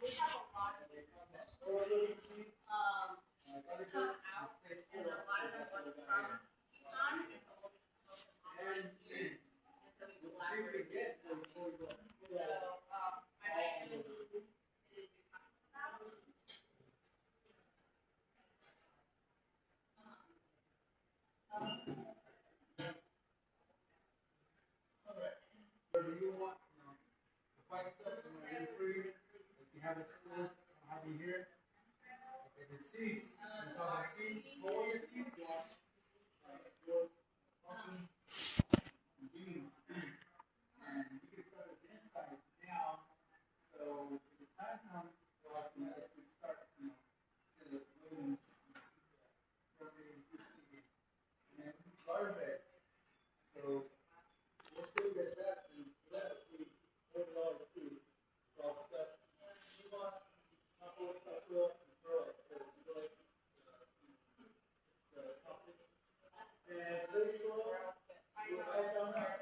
Do you want the white stuff in my inquiry? If you have exposed, how do you hear? Okay, the seeds. We're talking about seeds, all the seeds, your pumpkin and beans. And you can start at the inside now. So when the time comes for us to actually start, instead of waiting, germinating, and then garden bed. So we'll see that and that we $40 too. All stuff. You want compost, soil, and throw it. That's compost. And this soil, you have found out.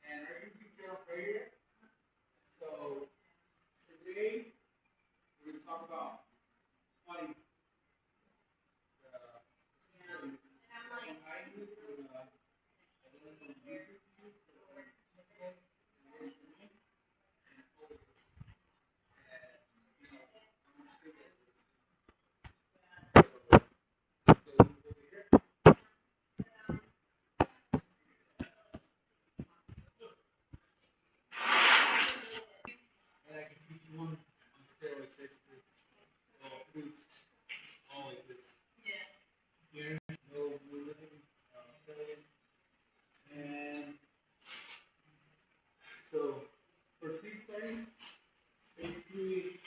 And are you keep your right here? So today we're going to talk about potting. I use I learned from YouTube. And I can teach you one on steroids, basically. Well, please, all like this. Here, no moving, and so for seed starting, basically,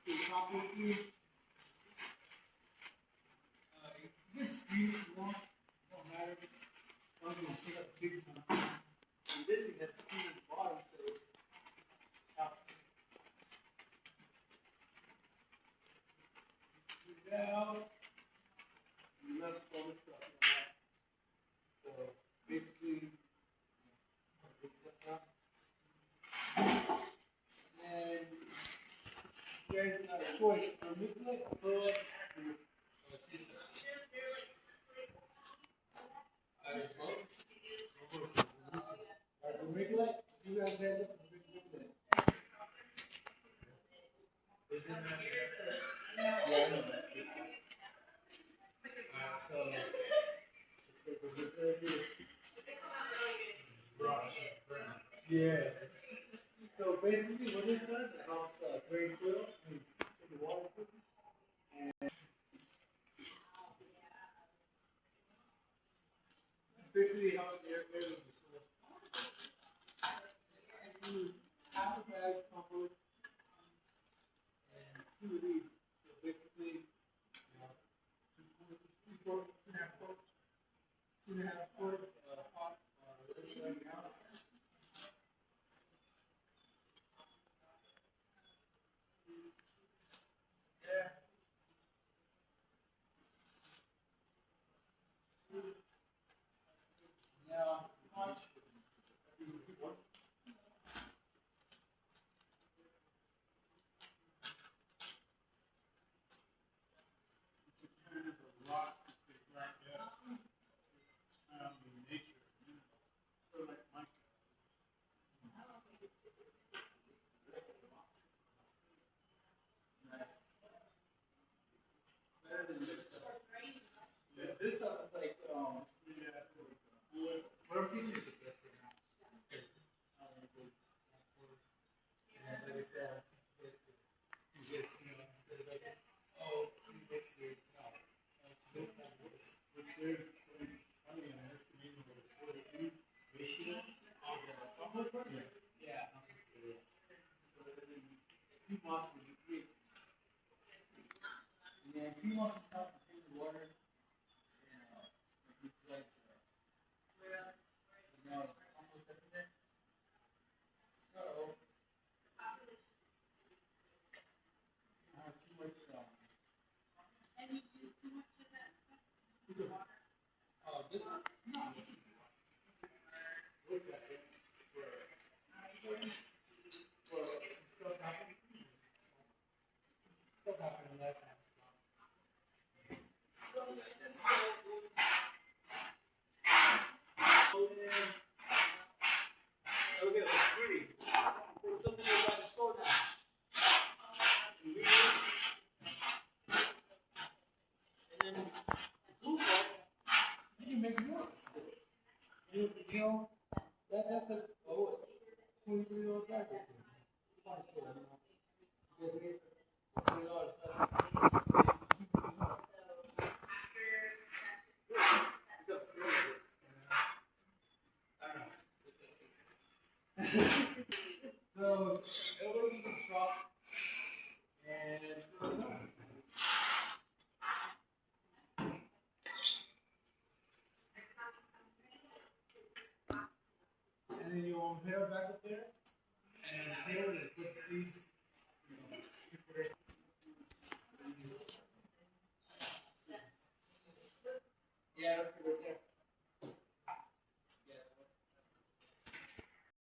the composting, you can screen if you want, it don't matter. I'm going to pick up the big one. And this thing has a screen at the bottom, so it helps. Scoot it out. You left all this stuff in there. So basically, big stuff out. And you guys have a choice. Manipulate, acrylic, or t-shirts. Manipulate, you guys heads up and manipulate. Yeah, I know that. So, it's like a manipulate. Yeah. So basically, what this does, it helps drain soil and the water. And this basically helps the air with the soil. I use half a bag of compost and two of these. So basically, two and a half quart pot everything else. Yeah. Now, much. Kind of a rock in nature. So like Minecraft. Better than this stuff. Yeah, this stuff is like whatever teaching is the best right now. And like I said, I teach you guys to instead of like, oh, you basically no. This like this. But there's funny on this community was 42 ratio of the compost one. Yeah. So then PMOS would decrease. And then PMOS is how to clean the water and utilize compost that's in there. So So elbows to the top and then you want to pedal back up there, and the tail is put the seeds. Yeah, that's good.